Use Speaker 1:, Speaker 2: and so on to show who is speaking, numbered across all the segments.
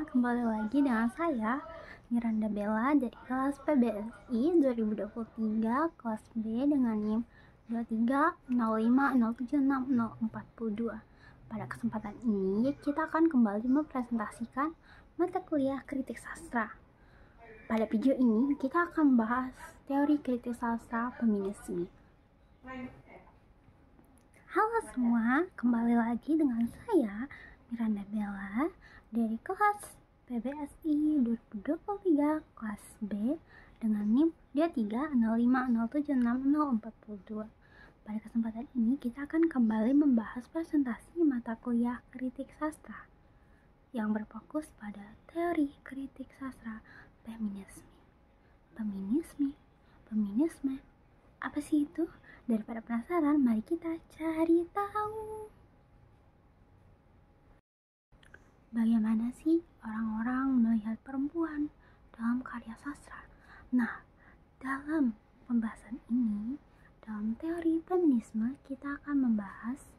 Speaker 1: kembali lagi dengan saya Miranda Bella dari kelas PBSI 2023 kelas B dengan NIM 2305076042. Pada kesempatan ini kita akan kembali mempresentasikan mata kuliah kritik sastra. Pada video ini kita akan membahas teori kritik sastra feminisme. Halo semua, kembali lagi dengan saya Miranda Bella dari kelas PBSI 2023 kelas B dengan NIM 2305076042. Pada kesempatan ini kita akan kembali membahas presentasi mata kuliah kritik sastra yang berfokus pada teori kritik sastra feminisme. Feminisme, apa sih itu? Daripada penasaran, mari kita cari tahu. Bagaimana sih orang-orang melihat perempuan dalam karya sastra? Nah, dalam pembahasan ini, dalam teori feminisme, kita akan membahas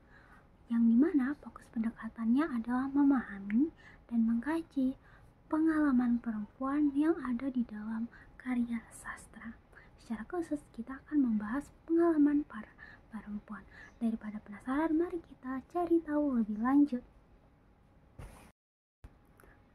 Speaker 1: yang dimana fokus pendekatannya adalah memahami dan mengkaji pengalaman perempuan yang ada di dalam karya sastra. Secara khusus, kita akan membahas pengalaman para perempuan. Daripada penasaran, mari kita cari tahu lebih lanjut.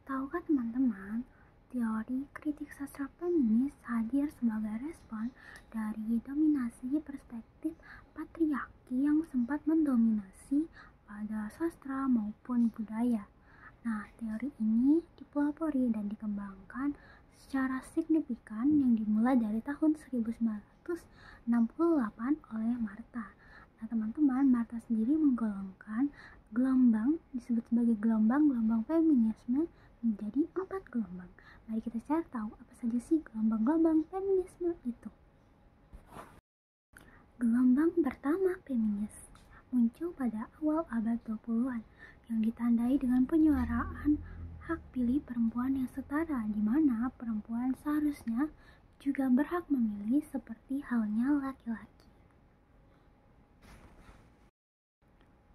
Speaker 1: Tahukah teman-teman, teori kritik sastra feminis hadir sebagai respon dari dominasi perspektif patriarki yang sempat mendominasi pada sastra maupun budaya. Nah, teori ini dipelopori dan dikembangkan secara signifikan yang dimulai dari tahun 1968 oleh Martha. Nah, teman-teman, Martha sendiri menggolongkan gelombang disebut sebagai gelombang feminisme menjadi 4 gelombang. Mari kita cari tahu apa saja sih gelombang feminisme itu. Gelombang pertama feminis muncul pada awal abad 20-an yang ditandai dengan penyuaraan hak pilih perempuan yang setara, di mana perempuan seharusnya juga berhak memilih seperti halnya laki-laki.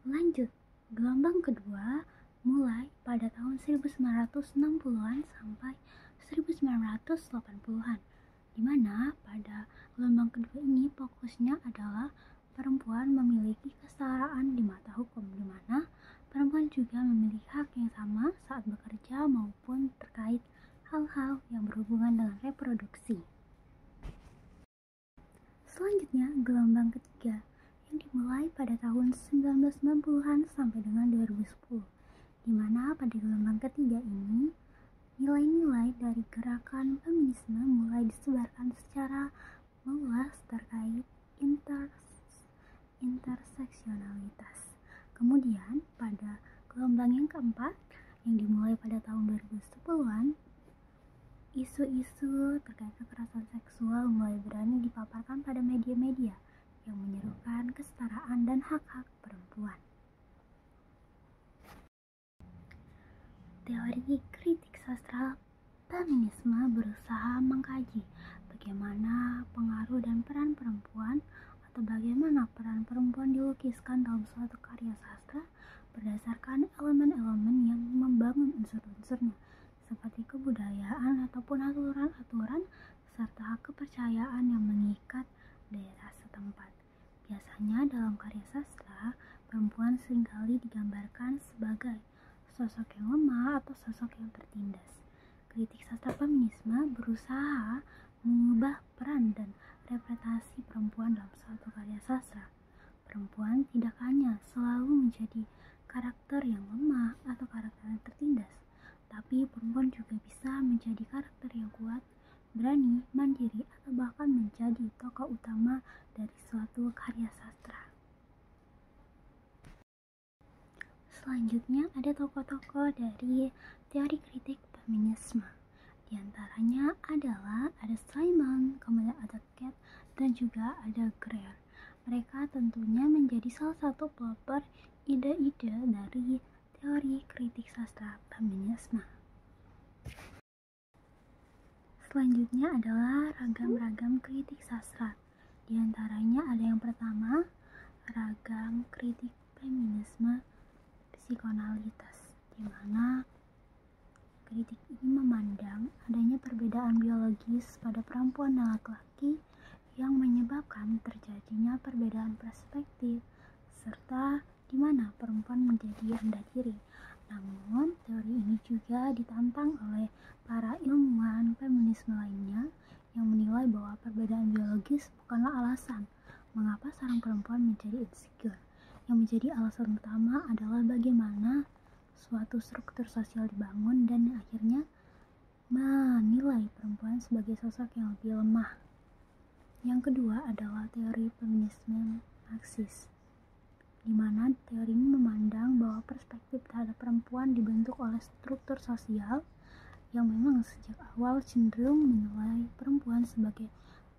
Speaker 1: Lanjut, gelombang kedua mulai pada tahun 1960-an sampai 1980-an, di mana pada gelombang kedua ini fokusnya adalah perempuan memiliki kesetaraan di mata hukum, di mana perempuan juga memiliki hak yang sama saat bekerja maupun terkait hal-hal yang berhubungan dengan reproduksi. Selanjutnya, gelombang ketiga yang dimulai pada tahun 1990-an sampai dengan 2010, di mana pada gelombang ketiga ini nilai-nilai dari gerakan feminisme mulai disebarkan secara luas terkait interseksionalitas. Kemudian pada gelombang yang keempat yang dimulai pada tahun 2010-an, isu-isu terkait kekerasan seksual mulai berani dipaparkan pada media-media yang menyerukan kesetaraan dan hak-hak perempuan. Teori kritik sastra feminisme berusaha mengkaji bagaimana pengaruh dan peran perempuan atau bagaimana peran perempuan dilukiskan dalam suatu karya sastra berdasarkan elemen-elemen yang membangun unsur-unsurnya seperti kebudayaan ataupun aturan-aturan serta kepercayaan yang mengikat daerah setempat. Biasanya dalam karya sastra, perempuan seringkali digambarkan sebagai sosok yang lemah atau sosok yang tertindas. Kritik sastra feminisme berusaha mengubah peran dan representasi perempuan dalam suatu karya sastra. Perempuan tidak hanya selalu menjadi karakter yang lemah atau karakter yang tertindas, tapi perempuan juga bisa menjadi karakter yang kuat, berani, mandiri, atau bahkan menjadi tokoh utama dari suatu karya sastra. Selanjutnya ada tokoh-tokoh dari teori kritik feminisme. Di antaranya adalah ada Simon, kemudian ada Cat, dan juga ada Greer. Mereka tentunya menjadi salah satu pelopor ide-ide dari teori kritik sastra feminisme. Selanjutnya adalah ragam-ragam kritik sastra. Di antaranya ada yang pertama, ragam kritik feminisme psikoanalitas, di mana kritik menyebabkan terjadinya perbedaan perspektif, serta di mana perempuan menjadi rendah diri. Namun, teori ini juga ditantang oleh para ilmuwan feminisme lainnya yang menilai bahwa perbedaan biologis bukanlah alasan mengapa seorang perempuan menjadi insecure. Yang menjadi alasan utama adalah bagaimana suatu struktur sosial dibangun dan akhirnya menilai perempuan sebagai sosok yang lebih lemah. Yang kedua adalah teori feminisme Marxis, di mana teori ini memandang bahwa perspektif terhadap perempuan dibentuk oleh struktur sosial yang memang sejak awal cenderung menilai perempuan sebagai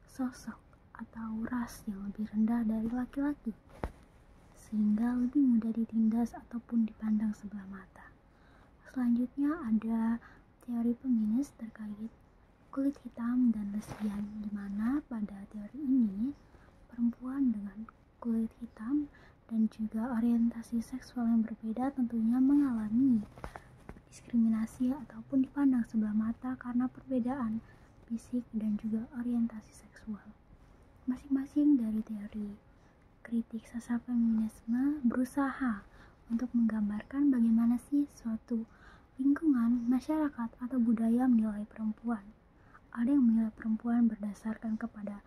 Speaker 1: sosok atau ras yang lebih rendah dari laki-laki, sehingga lebih mudah ditindas ataupun dipandang sebelah mata. Selanjutnya ada teori feminis terkait kulit hitam dan lesbian, di mana pada teori ini perempuan dengan kulit hitam dan juga orientasi seksual yang berbeda tentunya mengalami diskriminasi ataupun dipandang sebelah mata karena perbedaan fisik dan juga orientasi seksual. Masing-masing dari teori kritik sastra feminisme berusaha untuk menggambarkan bagaimana sih suatu lingkungan, masyarakat, atau budaya menilai perempuan. Ada yang menilai perempuan berdasarkan kepada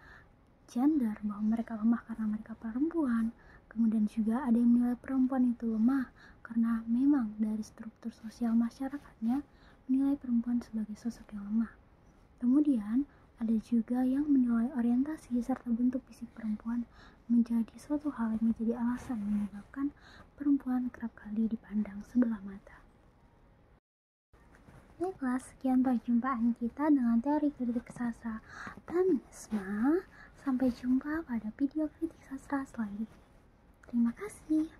Speaker 1: gender, bahwa mereka lemah karena mereka perempuan. Kemudian juga ada yang menilai perempuan itu lemah karena memang dari struktur sosial masyarakatnya menilai perempuan sebagai sosok yang lemah. Kemudian ada juga yang menilai orientasi serta bentuk fisik perempuan menjadi suatu hal yang menjadi alasan menyebabkan perempuan kerap kali dipandang sebelah mata. Baiklah, sekian perjumpaan kita dengan teori kritik sastra feminisme. Sampai jumpa pada video kritik sastra selanjutnya. Terima kasih.